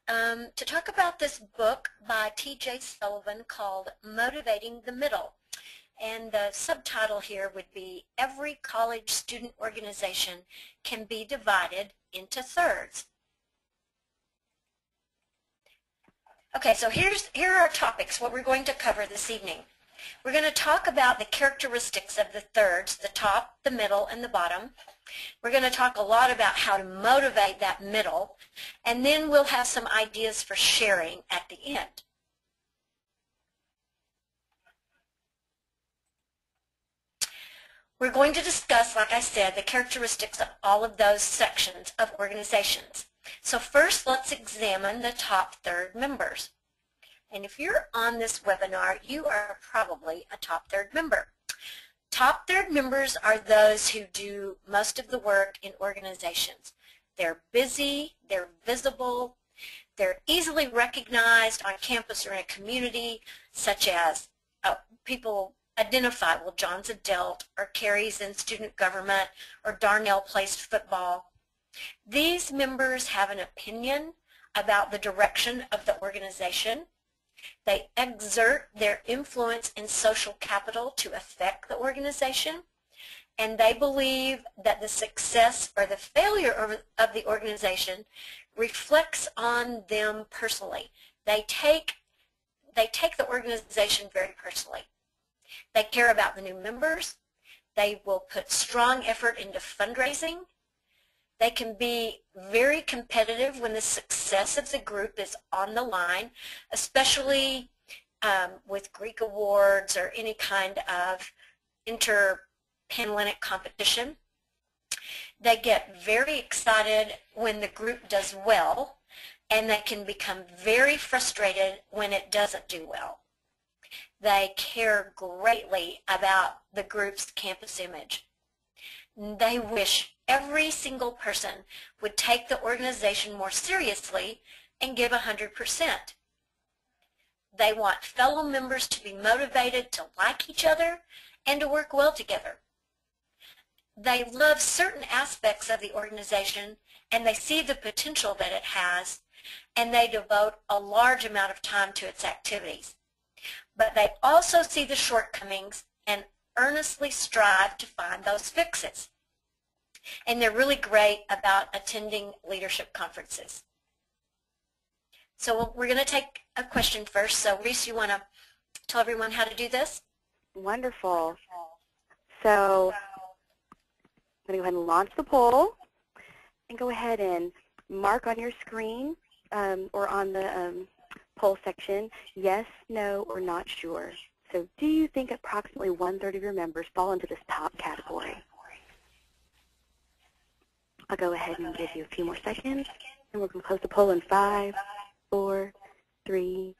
to talk about this book by T.J. Sullivan called Motivating the Middle. And the subtitle here would be Every College Student Organization Can Be Divided into Thirds. Okay, so here are our topics, what we're going to cover this evening. We're going to talk about the characteristics of the thirds, the top, the middle, and the bottom. We're going to talk a lot about how to motivate that middle, and then we'll have some ideas for sharing at the end. We're going to discuss, like I said, the characteristics of all of those sections of organizations. So first, let's examine the top third members. And if you're on this webinar, you are probably a top third member. Top third members are those who do most of the work in organizations. They're busy, they're visible, they're easily recognized on campus or in a community, such as people identify, well, John's a Delt, or Carrie's in student government, or Darnell plays football. These members have an opinion about the direction of the organization. They exert their influence and social capital to affect the organization, and they believe that the success or the failure of the organization reflects on them personally. They take the organization very personally. They care about the new members. They will put strong effort into fundraising. They can be very competitive when the success of the group is on the line, especially with Greek awards or any kind of inter-Panhellenic competition. They get very excited when the group does well, and they can become very frustrated when it doesn't do well. They care greatly about the group's campus image. They wish every single person would take the organization more seriously and give 100%. They want fellow members to be motivated to like each other and to work well together. They love certain aspects of the organization, and they see the potential that it has, and they devote a large amount of time to its activities. But they also see the shortcomings and earnestly strive to find those fixes. And they're really great about attending leadership conferences. So we're going to take a question first. So Reese, you want to tell everyone how to do this? Wonderful. So I'm going to go ahead and launch the poll, and go ahead and mark on your screen or on the poll section, yes, no, or not sure. So do you think approximately 1/3 of your members fall into this top category? I'll go ahead and give you a few more seconds, and we're going to close the poll in 5, 4, 3,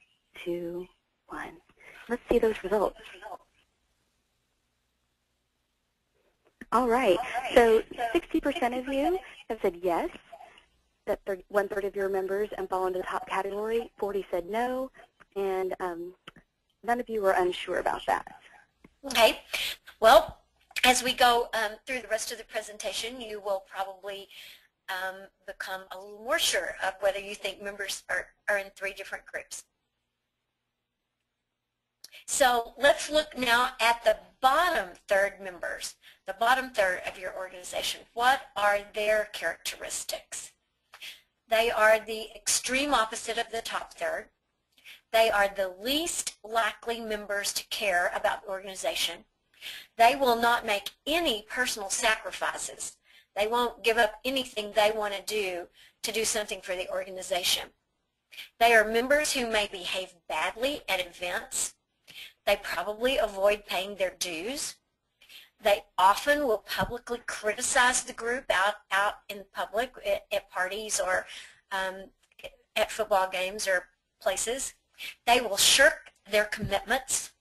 2, 1. Let's see those results. All right, so 60% of you have said yes, that 1/3 of your members fall into the top category. 40 said no, and none of you were unsure about that. Okay. Well, as we go through the rest of the presentation, you will probably become a little more sure of whether you think members are in 3 different groups. So let's look now at the bottom third members, the bottom third of your organization. What are their characteristics? They are the extreme opposite of the top third. They are the least likely members to care about the organization. They will not make any personal sacrifices. They won't give up anything they want to do something for the organization. They are members who may behave badly at events. They probably avoid paying their dues. They often will publicly criticize the group out in public at parties or at football games or places. They will shirk their commitments.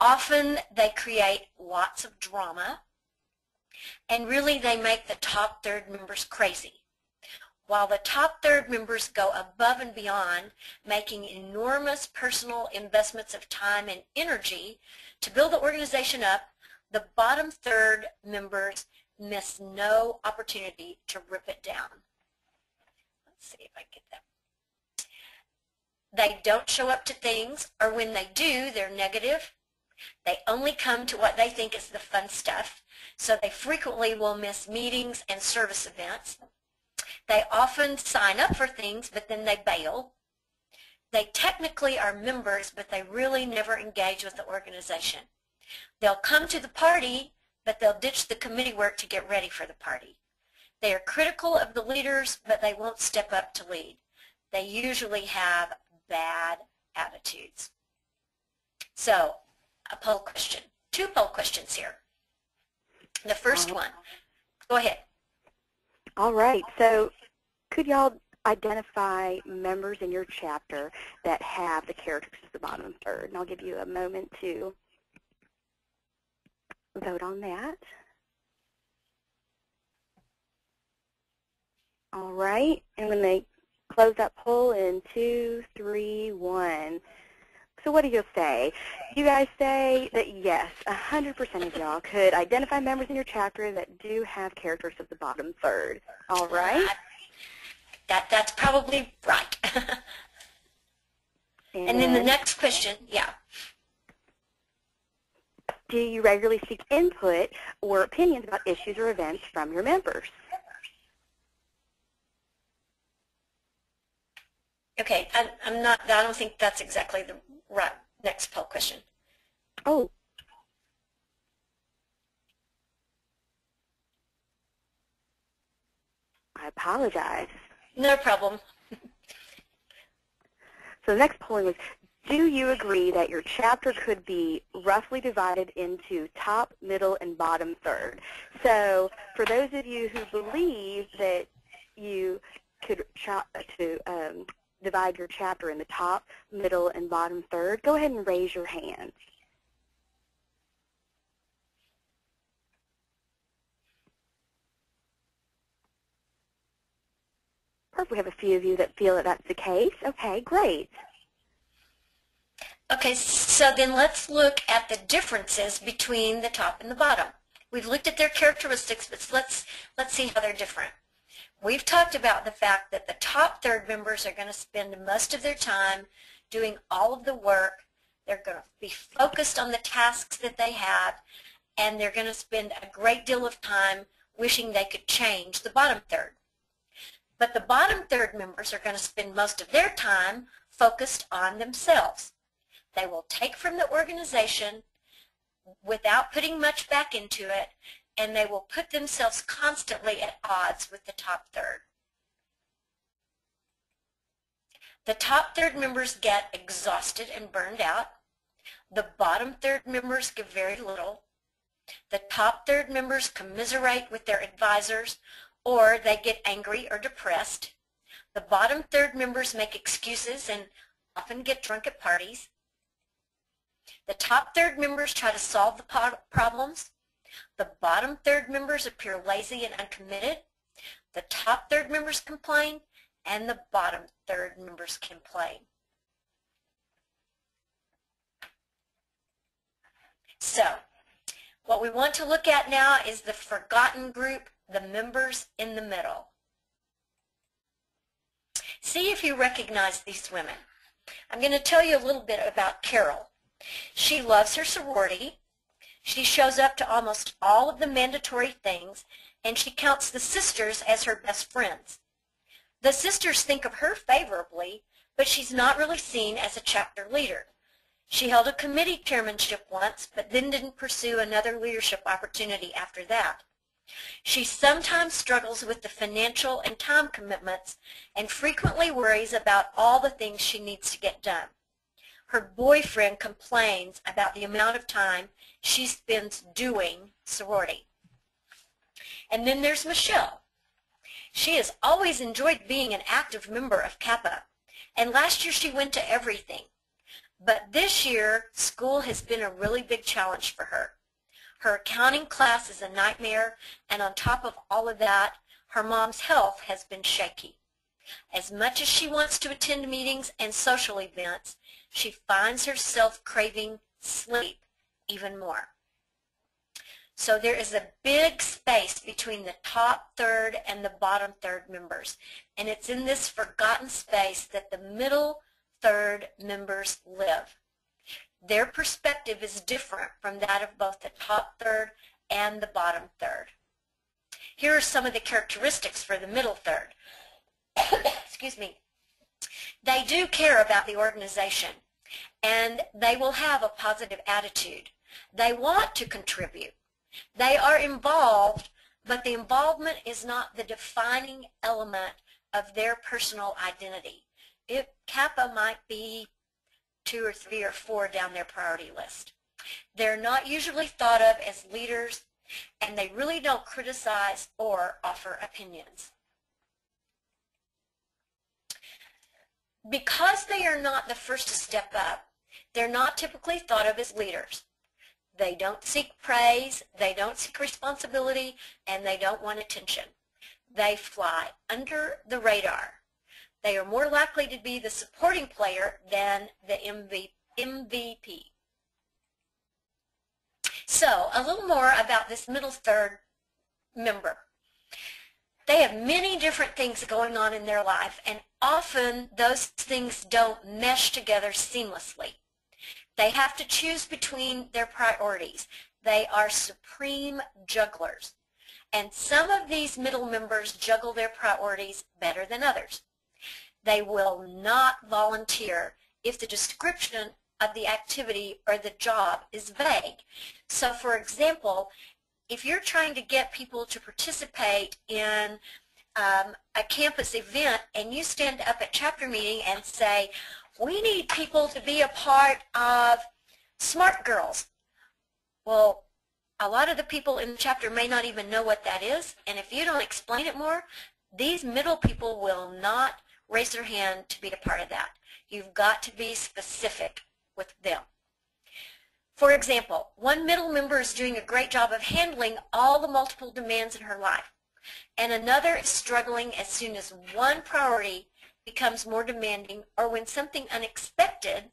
Often they create lots of drama, and really they make the top third members crazy. While the top third members go above and beyond, making enormous personal investments of time and energy to build the organization up, the bottom third members miss no opportunity to rip it down. see if I get that. They don't show up to things, or when they do, they're negative. They only come to what they think is the fun stuff, so they frequently will miss meetings and service events. They often sign up for things, but then they bail. They technically are members, but they really never engage with the organization. They'll come to the party, but they'll ditch the committee work to get ready for the party. They are critical of the leaders, but they won't step up to lead. They usually have bad attitudes. So, a poll question. 2 poll questions here. The first one. Go ahead. All right. So could y'all identify members in your chapter that have the characters at the bottom third? And I'll give you a moment to vote on that. All right. And when they close that poll in 2, 3, 1. So what do you say? You guys say that yes, 100% of y'all could identify members in your chapter that do have characters at the bottom third. All right? That's probably right. And then the next question, yeah. Do you regularly seek input or opinions about issues or events from your members? Okay, I don't think that's exactly the right next poll question. Oh. I apologize. No problem. So the next polling was, do you agree that your chapter could be roughly divided into top, middle, and bottom third? So for those of you who believe that you could divide your chapter in the top, middle, and bottom third, go ahead and raise your hand. Perfect. We have a few of you that feel that that's the case. Okay, great. Okay, so then let's look at the differences between the top and the bottom. We've looked at their characteristics, but let's see how they're different. We've talked about the fact that the top third members are going to spend most of their time doing all of the work. They're going to be focused on the tasks that they have, and they're going to spend a great deal of time wishing they could change the bottom third. But the bottom third members are going to spend most of their time focused on themselves. They will take from the organization without putting much back into it, and they will put themselves constantly at odds with the top third. The top third members get exhausted and burned out. The bottom third members give very little. The top third members commiserate with their advisors, or they get angry or depressed. The bottom third members make excuses and often get drunk at parties. The top third members try to solve the problems. The bottom third members appear lazy and uncommitted. The top third members complain, and the bottom third members complain. So, what we want to look at now is the forgotten group, the members in the middle. See if you recognize these women. I'm going to tell you a little bit about Carol. She loves her sorority. She shows up to almost all of the mandatory things, and she counts the sisters as her best friends. The sisters think of her favorably, but she's not really seen as a chapter leader. She held a committee chairmanship once, but then didn't pursue another leadership opportunity after that. She sometimes struggles with the financial and time commitments and frequently worries about all the things she needs to get done. Her boyfriend complains about the amount of time she spends doing sorority. And then there's Michelle. She has always enjoyed being an active member of Kappa, and last year she went to everything. But this year, school has been a really big challenge for her. Her accounting class is a nightmare, and on top of all of that, her mom's health has been shaky. As much as she wants to attend meetings and social events, she finds herself craving sleep even more. So there is a big space between the top third and the bottom third members. And it's in this forgotten space that the middle third members live. Their perspective is different from that of both the top third and the bottom third. Here are some of the characteristics for the middle third. Excuse me. They do care about the organization, and they will have a positive attitude. They want to contribute. They are involved, but the involvement is not the defining element of their personal identity. Kappa might be 2 or 3 or 4 down their priority list. They're not usually thought of as leaders, and they really don't criticize or offer opinions. Because they are not the first to step up, they're not typically thought of as leaders. They don't seek praise, they don't seek responsibility, and they don't want attention. They fly under the radar. They are more likely to be the supporting player than the MVP. So, a little more about this middle third member. They have many different things going on in their life, and often those things don't mesh together seamlessly. They have to choose between their priorities. They are supreme jugglers. And some of these middle members juggle their priorities better than others. They will not volunteer if the description of the activity or the job is vague. So for example, if you're trying to get people to participate in a campus event and you stand up at chapter meeting and say, we need people to be a part of Smart Girls. Well, a lot of the people in the chapter may not even know what that is, and if you don't explain it more, these middle people will not raise their hand to be a part of that. You've got to be specific with them. For example, one middle member is doing a great job of handling all the multiple demands in her life, and another is struggling as soon as one priority becomes more demanding, or when something unexpected,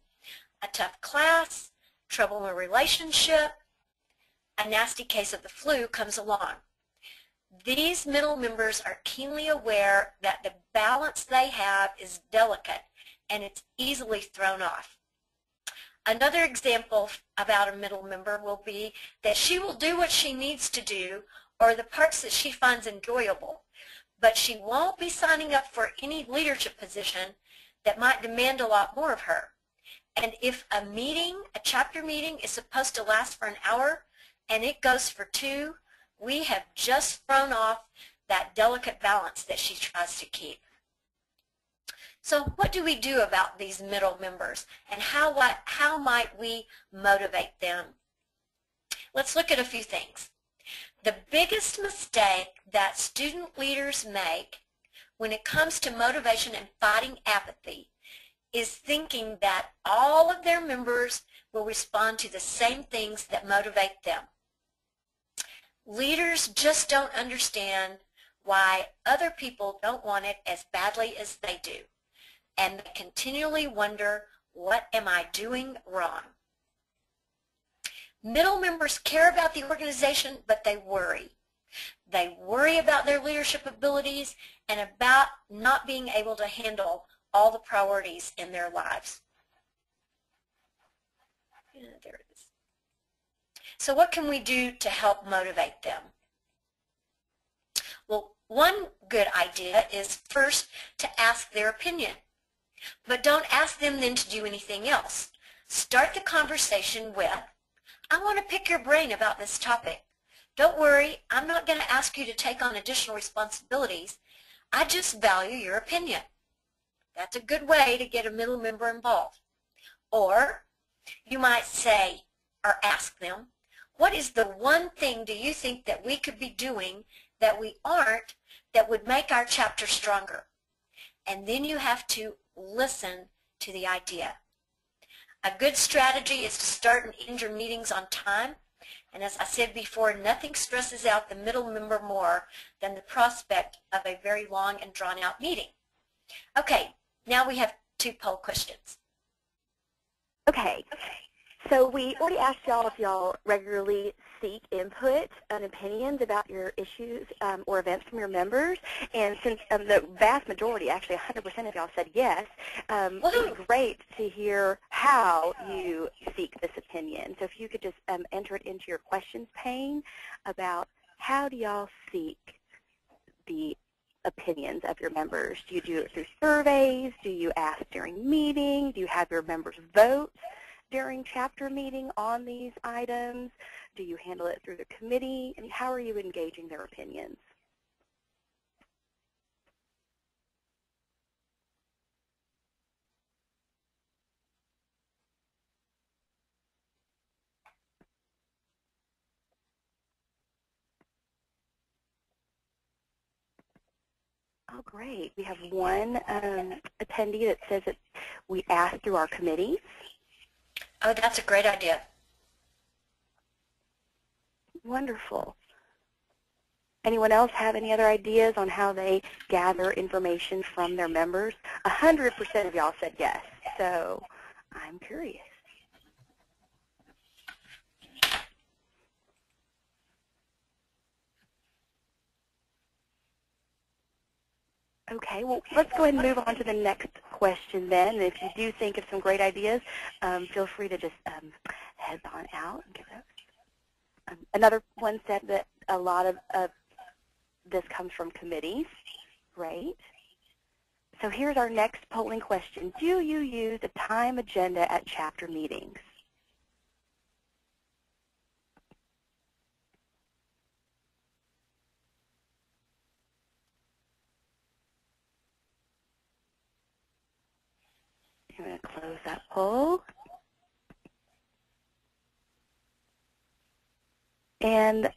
a tough class, trouble in a relationship, a nasty case of the flu comes along. These middle members are keenly aware that the balance they have is delicate and it's easily thrown off. Another example about a middle member will be that she will do what she needs to do or the parts that she finds enjoyable, but she won't be signing up for any leadership position that might demand a lot more of her. And if a chapter meeting is supposed to last for an hour and it goes for 2, we have just thrown off that delicate balance that she tries to keep. So what do we do about these middle members, and how might we motivate them? Let's look at a few things. The biggest mistake that student leaders make when it comes to motivation and fighting apathy is thinking that all of their members will respond to the same things that motivate them. Leaders just don't understand why other people don't want it as badly as they do, and they continually wonder, what am I doing wrong? Middle members care about the organization, but they worry. They worry about their leadership abilities and about not being able to handle all the priorities in their lives. There it is. So what can we do to help motivate them? Well, one good idea is first to ask their opinion. But don't ask them then to do anything else. Start the conversation with, I want to pick your brain about this topic. Don't worry, I'm not going to ask you to take on additional responsibilities. I just value your opinion. That's a good way to get a middle member involved. Or you might say, or ask them, what is the one thing do you think that we could be doing that we aren't that would make our chapter stronger? And then you have to listen to the idea. A good strategy is to start and end your meetings on time. And as I said before, nothing stresses out the middle member more than the prospect of a very long and drawn-out meeting. Okay, now we have 2 poll questions. Okay, So we already asked y'all if y'all regularly seek input and opinions about your issues or events from your members. And since the vast majority, actually 100% of y'all said yes, it would be great to hear how you seek this opinion. So if you could just enter it into your questions pane about how do y'all seek the opinions of your members. Do you do it through surveys? Do you ask during meetings? Do you have your members vote during chapter meeting on these items? Do you handle it through the committee? And how are you engaging their opinions? Oh, great. We have one attendee that says that we ask through our committees. Oh, that's a great idea. Wonderful. Anyone else have any other ideas on how they gather information from their members? 100% of y'all said yes, so I'm curious. Okay, well, let's go ahead and move on to the next question then. And if you do think of some great ideas, feel free to just head on out and give those. Another one said that a lot of this comes from committees. Great. So here's our next polling question. Do you use a time agenda at chapter meetings? I'm going to close that poll. And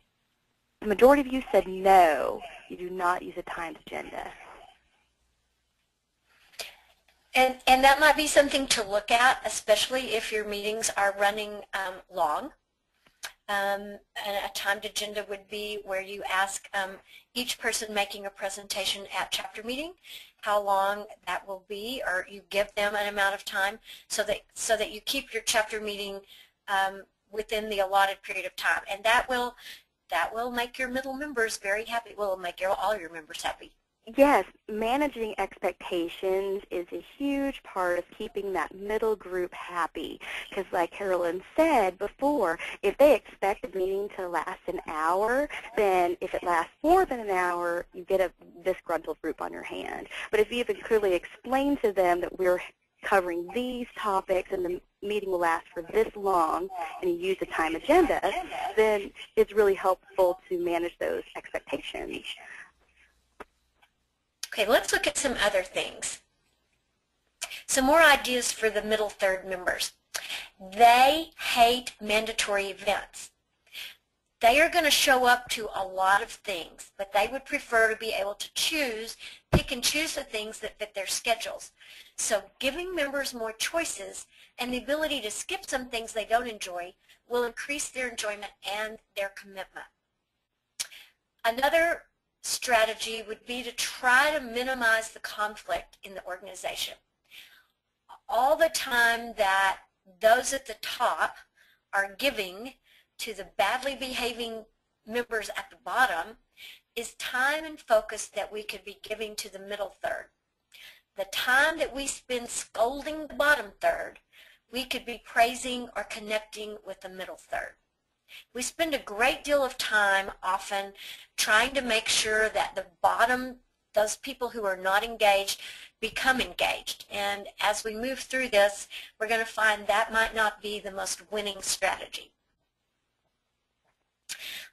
the majority of you said no, you do not use a timed agenda. And that might be something to look at, especially if your meetings are running long. And a timed agenda would be where you ask each person making a presentation at chapter meeting how long that will be, or you give them an amount of time so that you keep your chapter meeting within the allotted period of time. And that will make your middle members very happy. It will make all your members happy. Yes, managing expectations is a huge part of keeping that middle group happy. Because like Carolyn said before, if they expect a meeting to last an hour, then if it lasts more than an hour, you get a disgruntled group on your hand. But if you even clearly explain to them that we're covering these topics and the meeting will last for this long, and you use a time agenda, then it's really helpful to manage those expectations. Okay, let's look at some other things. Some more ideas for the middle third members. They hate mandatory events. They are going to show up to a lot of things, but they would prefer to be able to pick and choose the things that fit their schedules. So giving members more choices and the ability to skip some things they don't enjoy will increase their enjoyment and their commitment. Another strategy would be to try to minimize the conflict in the organization. All the time that those at the top are giving to the badly behaving members at the bottom is time and focus that we could be giving to the middle third. The time that we spend scolding the bottom third, we could be praising or connecting with the middle third. We spend a great deal of time often trying to make sure that the bottom, those people who are not engaged, become engaged. And as we move through this, we're going to find that might not be the most winning strategy.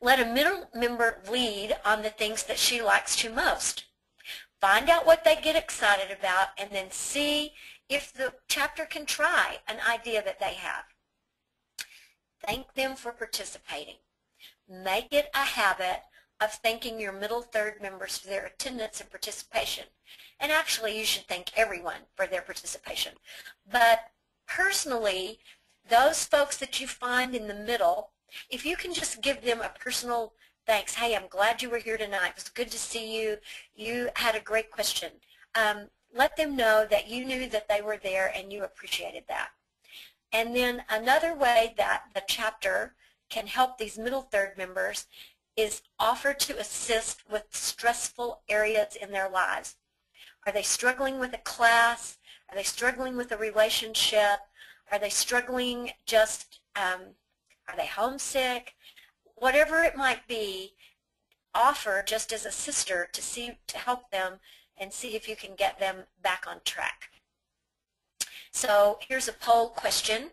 Let a middle member lead on the things that she likes to most. Find out what they get excited about and then see if the chapter can try an idea that they have. Thank them for participating. Make it a habit of thanking your middle third members for their attendance and participation. And actually, you should thank everyone for their participation. But personally, those folks that you find in the middle, if you can just give them a personal thanks, hey, I'm glad you were here tonight. It was good to see you. You had a great question. Let them know that you knew that they were there and you appreciated that. And then another way that the chapter can help these middle third members is offer to assist with stressful areas in their lives. Are they struggling with a class? Are they struggling with a relationship? Are they struggling just, are they homesick? Whatever it might be, offer just as a sister to help them and see if you can get them back on track. So here's a poll question,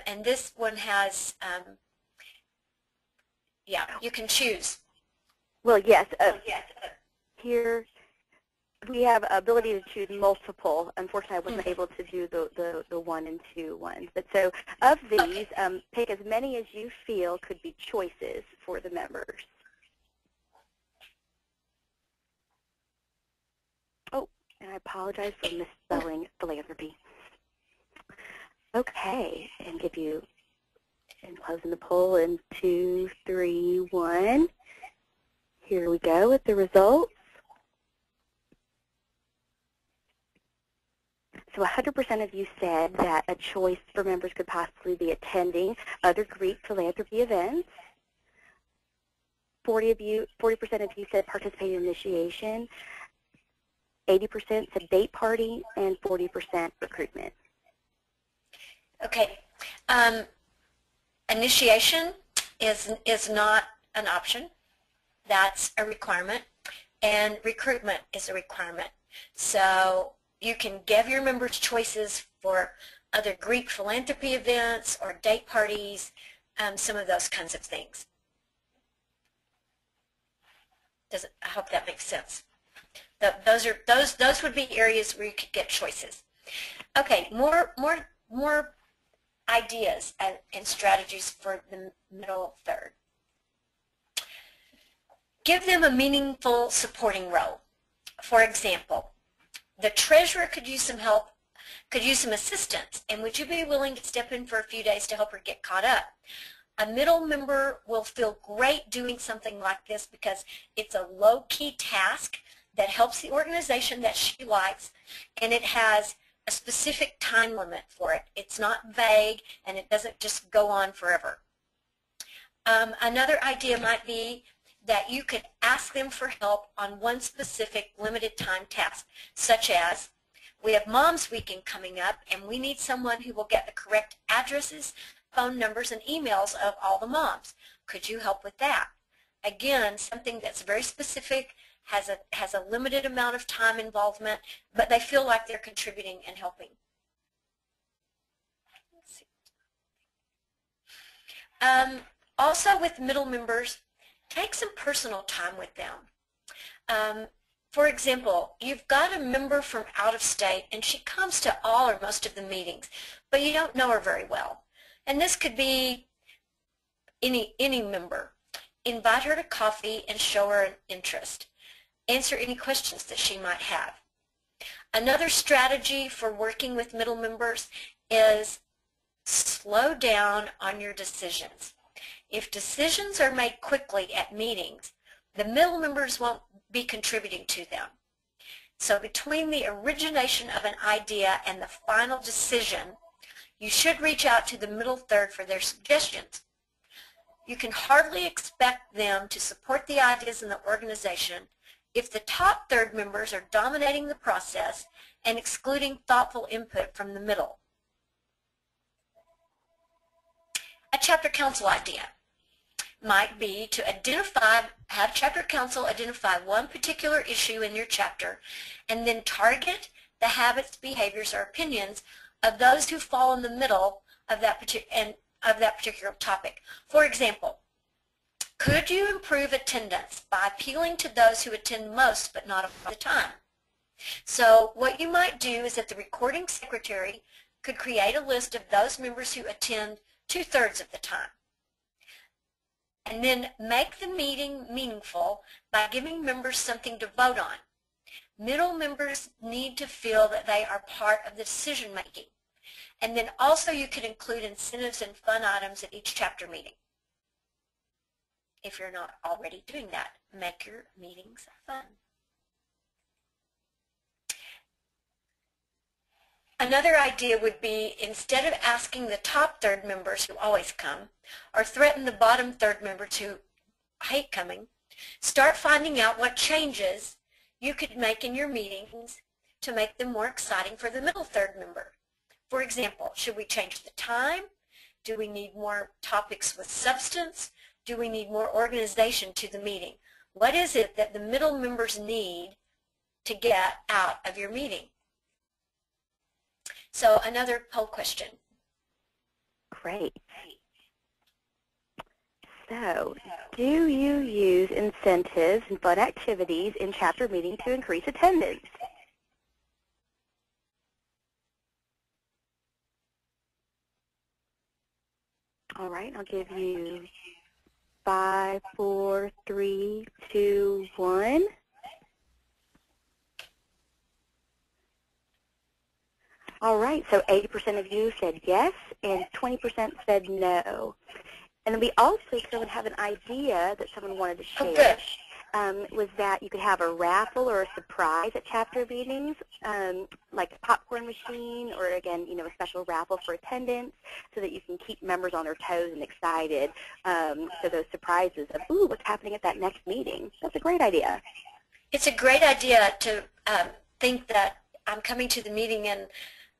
and this one has, yeah, you can choose. Well, yes. Here we have ability to choose multiple. Unfortunately, I wasn't able to do the 1 and 2 ones. But so of these, pick as many as you feel could be choices for the members. Oh, and I apologize for misspelling philanthropy. Okay, and give you, and closing the poll in 2, 3, 1. Here we go with the results. So 100% of you said that a choice for members could possibly be attending other Greek philanthropy events. 40% of you said participate in initiation. 80% said date party, and 40% recruitment. Okay. Initiation is not an option. That's a requirement. And recruitment is a requirement. So you can give your members choices for other Greek philanthropy events or date parties, some of those kinds of things. I hope that makes sense. Those would be areas where you could get choices. Okay, more ideas and strategies for the middle third. Give them a meaningful supporting role. For example, the treasurer could use some help, could use some assistance, and would you be willing to step in for a few days to help her get caught up? A middle member will feel great doing something like this because it's a low-key task that helps the organization that she likes, and it has a specific time limit for it. It's not vague, and it doesn't just go on forever. Another idea might be that you could ask them for help on one specific limited time task, such as, we have Mom's Weekend coming up, and we need someone who will get the correct addresses, phone numbers, and emails of all the moms. Could you help with that? Again, something that's very specific, has a limited amount of time involvement, but they feel like they're contributing and helping. Let's see. Also with middle members, take some personal time with them. For example, you've got a member from out of state and she comes to all or most of the meetings, but you don't know her very well. And this could be any member. Invite her to coffee and show her an interest. Answer any questions that she might have. Another strategy for working with middle members is slow down on your decisions. If decisions are made quickly at meetings, the middle members won't be contributing to them. So between the origination of an idea and the final decision, you should reach out to the middle third for their suggestions. You can hardly expect them to support the ideas in the organization if the top third members are dominating the process and excluding thoughtful input from the middle. A chapter council idea might be to have chapter council identify one particular issue in your chapter and then target the habits, behaviors, or opinions of those who fall in the middle of that particular topic. For example, could you improve attendance by appealing to those who attend most but not all the time? So what you might do is that the recording secretary could create a list of those members who attend 2/3 of the time. And then make the meeting meaningful by giving members something to vote on. Middle members need to feel that they are part of the decision making. And then also you could include incentives and fun items at each chapter meeting. If you're not already doing that, make your meetings fun. another idea would be, instead of asking the top third members who always come, or threaten the bottom third members who hate coming, start finding out what changes you could make in your meetings to make them more exciting for the middle third member. For example, should we change the time? Do we need more topics with substance? Do we need more organization to the meeting? What is it that the middle members need to get out of your meeting? So another poll question. Great. So, do you use incentives and fun activities in chapter meetings to increase attendance? All right, I'll give you 5, 4, 3, 2, 1. All right, so 80% of you said yes, and 20% said no. And then we also sort of have an idea that someone wanted to share. Was that you could have a raffle or a surprise at chapter meetings, like a popcorn machine, or again, a special raffle for attendance, so that you can keep members on their toes and excited. So those surprises of, ooh, what's happening at that next meeting? That's a great idea. It's a great idea to think that I'm coming to the meeting and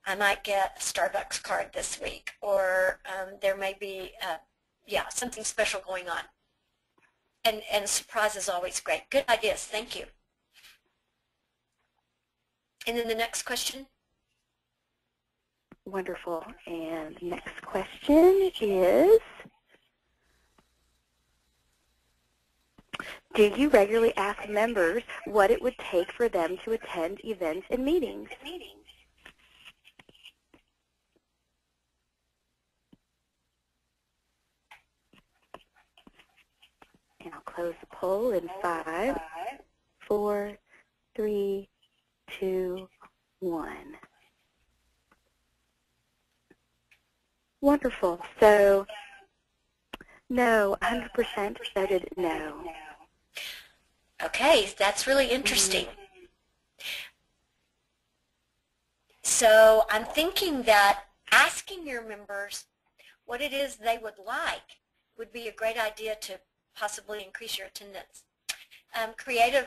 I might get a Starbucks card this week, or there may be, something special going on. And surprise is always great. Good ideas. Thank you. And then the next question. Wonderful. And the next question is, do you regularly ask members what it would take for them to attend events and meetings? And I'll close the poll in 5, 4, 3, 2, 1. Wonderful. So, no, 100% voted no. Okay, that's really interesting. So I'm thinking that asking your members what it is they would like would be a great idea to possibly increase your attendance. Create a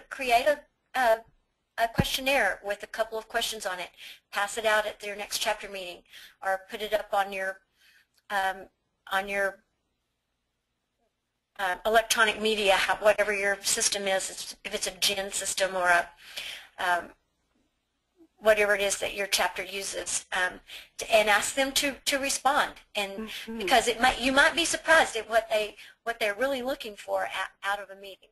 questionnaire with a couple of questions on it. Pass it out at their next chapter meeting, or put it up on your electronic media, whatever your system is. If it's a GIN system or a whatever it is that your chapter uses, and ask them to respond. And because you might be surprised at what they're really looking for out of a meeting.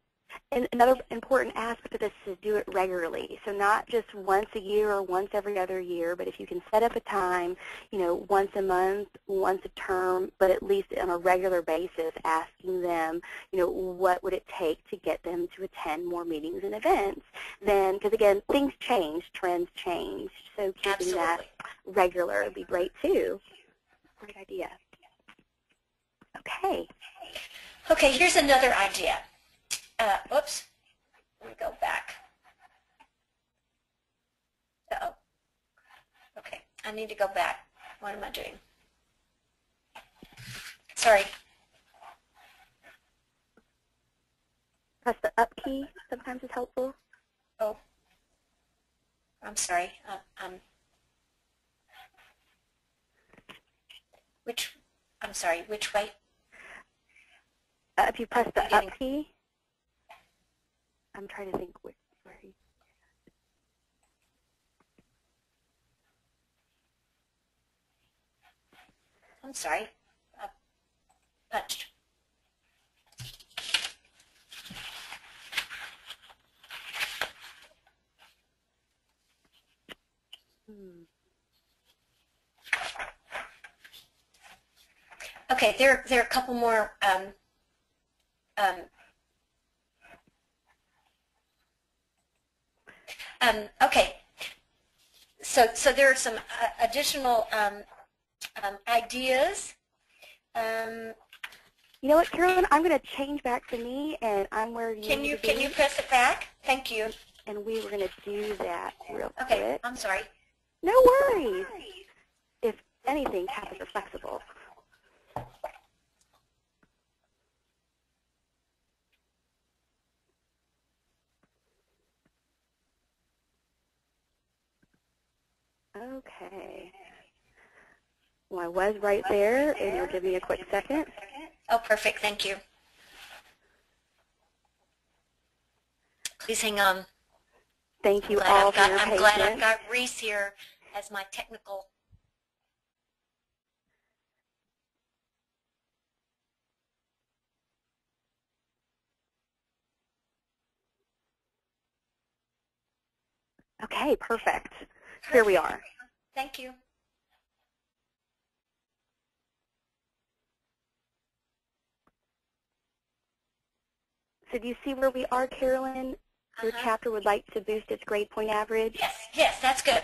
And another important aspect of this is to do it regularly. So not just once a year or once every other year, but if you can set up a time, once a month, once a term, but at least on a regular basis, asking them, what would it take to get them to attend more meetings and events. Then, because again, things change, trends change. So keeping that regular would be great too. Great idea. Okay. Okay, here's another idea. Oops, let me go back. Uh-oh. Okay, I need to go back. What am I doing? Sorry. Press the up key sometimes is helpful. Oh, I'm sorry. Which way? If you press the up key. I'm trying to think where he... I'm sorry. I punched. Okay, there are a couple more okay, so there are some additional ideas. You know what, Carolyn? I'm going to change back to me, and I'm where you Can you press it back? Thank you. And we were going to do that real quick. Okay, I'm sorry. No worries. anything, chapters are flexible. Okay. Well, I was right there, and you'll give me a quick second. Oh, perfect. Thank you. Please hang on. Thank you all for your patience. I'm glad I've got Reese here as my technical. Okay, perfect. Here we are. Thank you. So do you see where we are, Carolyn? Your chapter would like to boost its grade point average? Yes, that's good.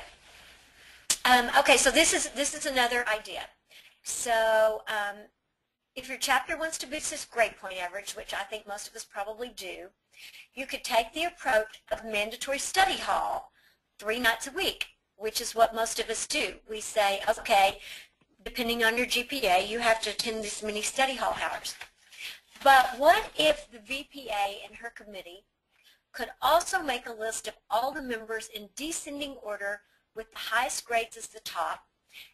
Okay, so this is another idea. So if your chapter wants to boost its grade point average, which I think most of us probably do, you could take the approach of mandatory study hall 3 nights a week, which is what most of us do. We say, okay, depending on your GPA, you have to attend this many study hall hours. But what if the VPA and her committee could also make a list of all the members in descending order with the highest grades at the top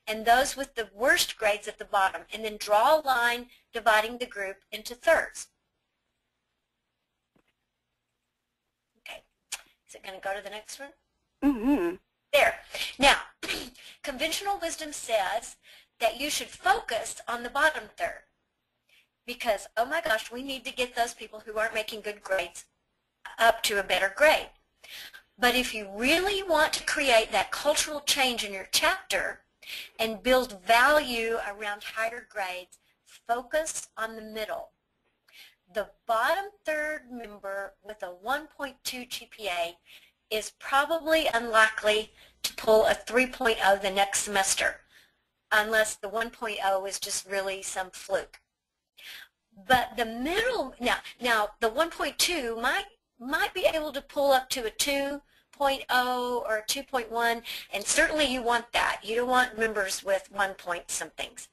and those with the worst grades at the bottom, and then draw a line dividing the group into thirds? Okay, is it going to go to the next one? Mm-hmm. There. Now, conventional wisdom says that you should focus on the bottom third because, oh my gosh, we need to get those people who aren't making good grades up to a better grade. But if you really want to create that cultural change in your chapter and build value around higher grades, focus on the middle. The bottom third member with a 1.2 GPA is probably unlikely to pull a 3.0 the next semester, unless the 1.0 is just really some fluke. But the middle, now the 1.2 might be able to pull up to a 2.0 or a 2.1, and certainly you want that. You don't want members with 1 point somethings.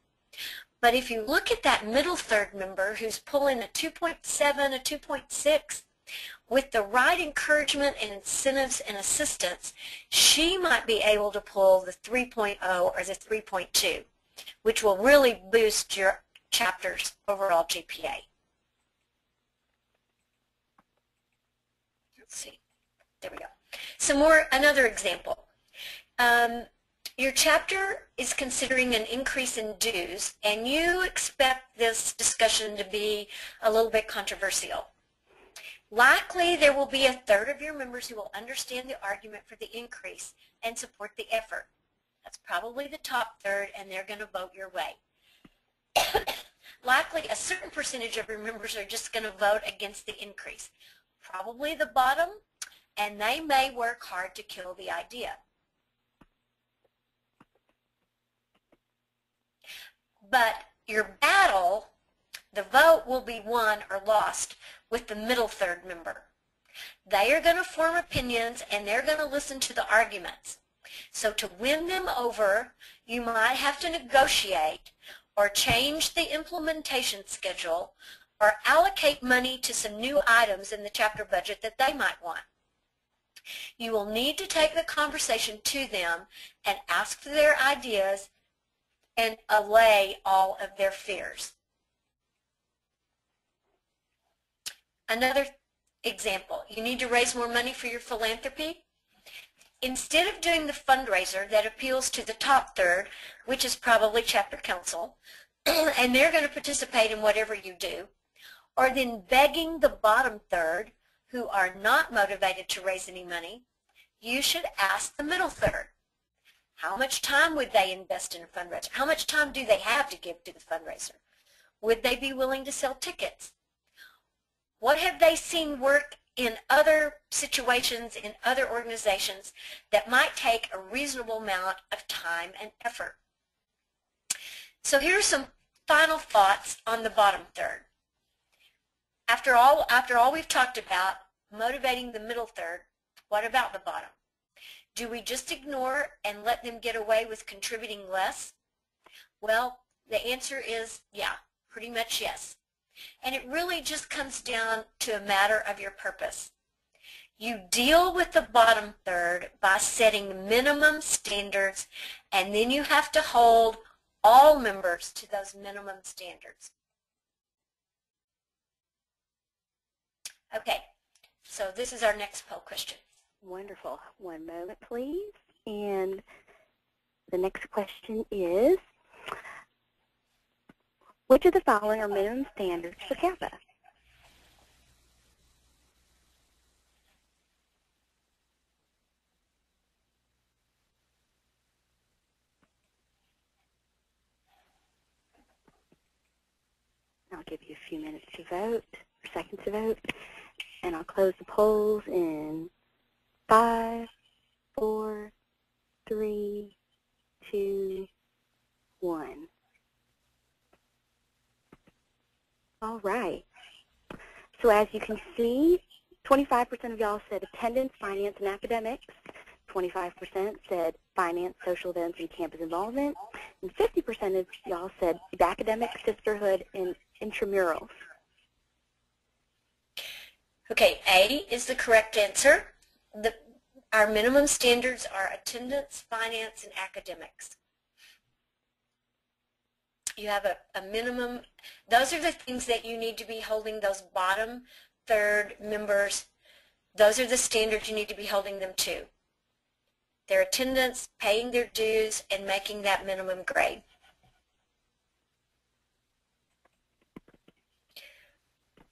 But if you look at that middle third member who's pulling a 2.7, a 2.6, with the right encouragement and incentives and assistance, she might be able to pull the 3.0 or the 3.2, which will really boost your chapter's overall GPA. Let's see. There we go. Another example. Your chapter is considering an increase in dues, and you expect this discussion to be a little bit controversial. Likely, there will be a third of your members who will understand the argument for the increase and support the effort. That's probably the top third, and they're going to vote your way. Likely, a certain percentage of your members are just going to vote against the increase. Probably the bottom, and they may work hard to kill the idea. But your battle, the vote, will be won or lost with the middle third member. They are going to form opinions, and they're going to listen to the arguments. So to win them over, you might have to negotiate or change the implementation schedule or allocate money to some new items in the chapter budget that they might want. You will need to take the conversation to them and ask for their ideas and allay all of their fears. Another example, you need to raise more money for your philanthropy. Instead of doing the fundraiser that appeals to the top third, which is probably chapter council, and they're going to participate in whatever you do, or then begging the bottom third, who are not motivated to raise any money, you should ask the middle third. How much time would they invest in a fundraiser? How much time do they have to give to the fundraiser? Would they be willing to sell tickets? What have they seen work in other situations, in other organizations that might take a reasonable amount of time and effort? So here are some final thoughts on the bottom third. After all we've talked about motivating the middle third, what about the bottom? Do we just ignore and let them get away with contributing less? Well, the answer is yeah, pretty much yes. And it really just comes down to a matter of your purpose. You deal with the bottom third by setting minimum standards, and then you have to hold all members to those minimum standards. Okay, so this is our next poll question. Wonderful. One moment, please. And the next question is, which of the following are minimum standards for Kappa? I'll give you a few minutes to vote, or seconds to vote, and I'll close the polls in 5, 4, 3, 2, 1. All right. So as you can see, 25% of y'all said attendance, finance, and academics. 25% said finance, social events, and campus involvement. And 50% of y'all said academics, sisterhood, and intramurals. Okay, A is the correct answer. Our minimum standards are attendance, finance, and academics. You have a minimum. Those are the things that you need to be holding those bottom third members. Those are the standards you need to be holding them to. Their attendance, paying their dues, and making that minimum grade.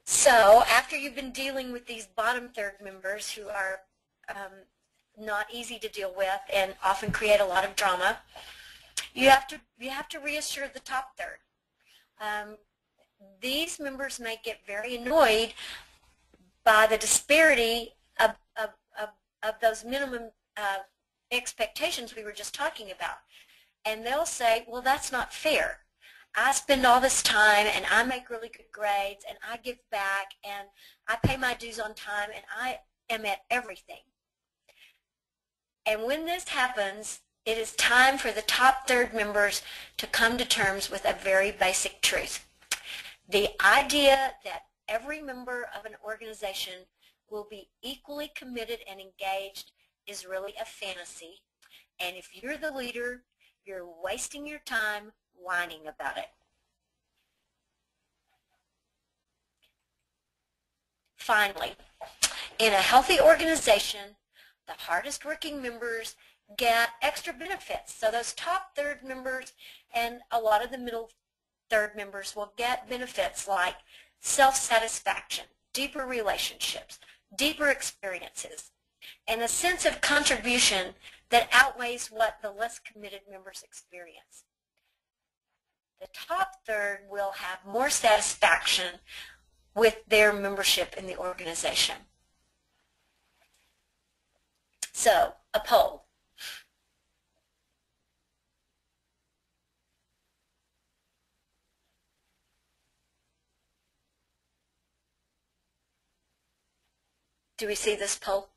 So after you've been dealing with these bottom third members who are not easy to deal with and often create a lot of drama, you have to reassure the top third. These members may get very annoyed by the disparity of those minimum expectations we were just talking about. And they'll say, well, that's not fair. I spend all this time and I make really good grades and I give back and I pay my dues on time and I am at everything. And when this happens, it is time for the top third members to come to terms with a very basic truth. The idea that every member of an organization will be equally committed and engaged is really a fantasy. And if you're the leader, you're wasting your time whining about it. Finally, in a healthy organization, the hardest working members get extra benefits. So those top third members and a lot of the middle third members will get benefits like self-satisfaction, deeper relationships, deeper experiences, and a sense of contribution that outweighs what the less committed members experience. The top third will have more satisfaction with their membership in the organization. So, a poll. Do we see this poll?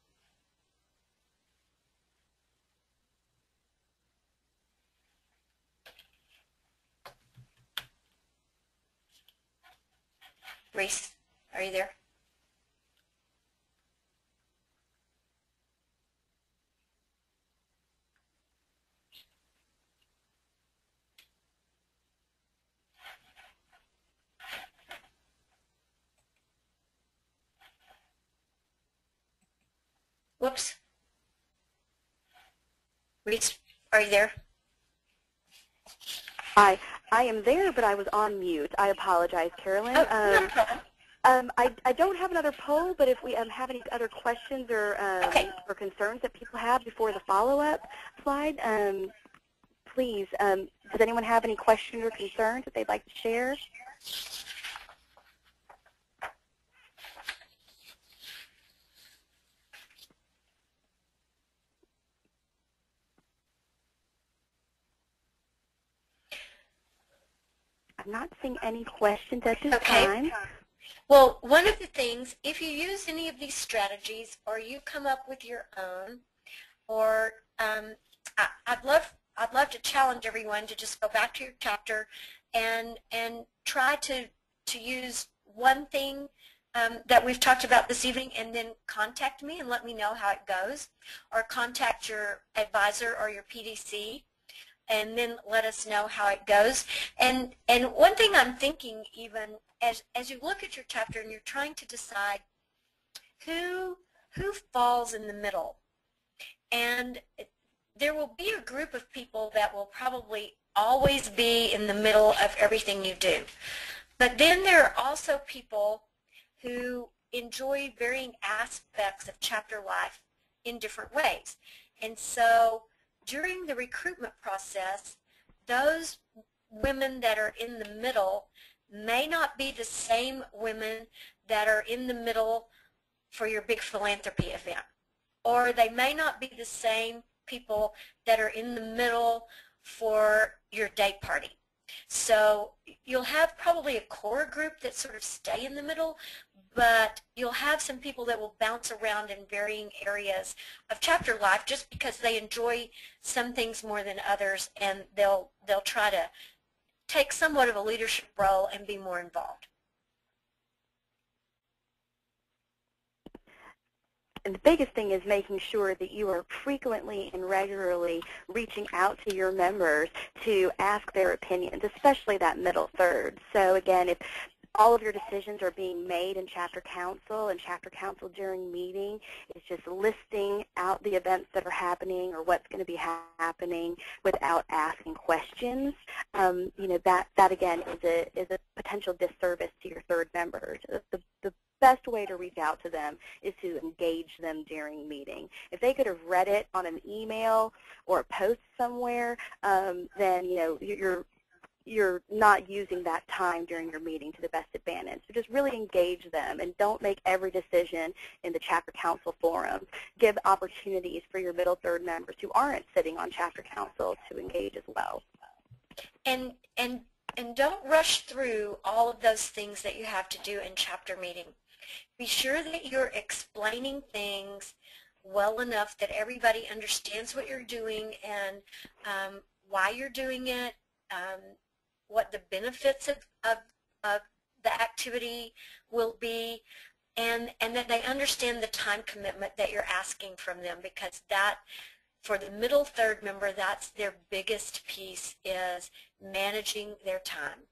Reese, are you there? Whoops. Reese, are you there? Hi, I am there, but I was on mute. I apologize, Carolyn. Oh, no problem. I don't have another poll, but if we have any other questions or or concerns that people have before the follow-up slide, please, does anyone have any questions or concerns that they'd like to share? I'm not seeing any questions at this time. Well, one of the things, if you use any of these strategies or you come up with your own, or I'd love to challenge everyone to just go back to your chapter and try to use one thing that we've talked about this evening, and then contact me and let me know how it goes, or contact your advisor or your PDC and then let us know how it goes. And one thing I'm thinking, even as you look at your chapter and you're trying to decide who falls in the middle, and there will be a group of people that will probably always be in the middle of everything you do. But then there are also people who enjoy varying aspects of chapter life in different ways. And so during the recruitment process, those women that are in the middle may not be the same women that are in the middle for your big philanthropy event. Or they may not be the same people that are in the middle for your day party. So you'll have probably a core group that sort of stay in the middle, but you'll have some people that will bounce around in varying areas of chapter life just because they enjoy some things more than others, and they'll try to take somewhat of a leadership role and be more involved. And the biggest thing is making sure that you are frequently and regularly reaching out to your members to ask their opinions, especially that middle third. So again, if all of your decisions are being made in chapter council, and chapter council during meeting is just listing out the events that are happening or what's going to be happening without asking questions, you know, that again is a potential disservice to your third members. The best way to reach out to them is to engage them during meeting. If they could have read it on an email or a post somewhere, then you know you're not using that time during your meeting to the best advantage. So just really engage them, and don't make every decision in the chapter council forums. Give opportunities for your middle third members who aren't sitting on chapter council to engage as well. And don't rush through all of those things that you have to do in chapter meeting. Be sure that you're explaining things well enough that everybody understands what you're doing and why you're doing it, what the benefits of the activity will be, and that they understand the time commitment that you're asking from them, because that, for the middle third member, that's their biggest piece, is managing their time.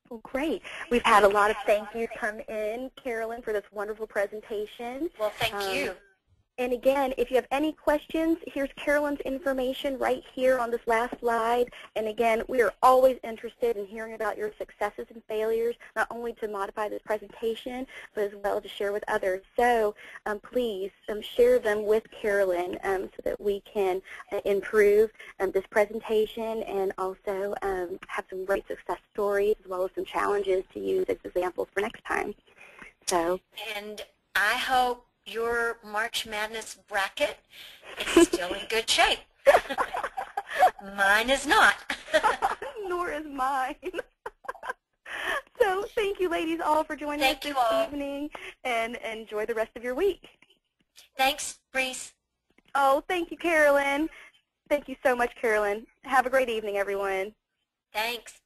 Well, great. We've had a lot of thank yous come in, Carolyn, for this wonderful presentation. Well, thank you. And again, if you have any questions, here's Carolyn's information right here on this last slide. And again, we are always interested in hearing about your successes and failures, not only to modify this presentation, but as well to share with others. So please share them with Carolyn so that we can improve this presentation, and also have some great success stories as well as some challenges to use as examples for next time. So, and I hope your March Madness bracket is still in good shape. Mine is not. Nor is mine. So thank you, ladies, all for joining us this evening, and enjoy the rest of your week. Thanks, Reese. Oh, thank you, Carolyn. Thank you so much, Carolyn. Have a great evening, everyone. Thanks.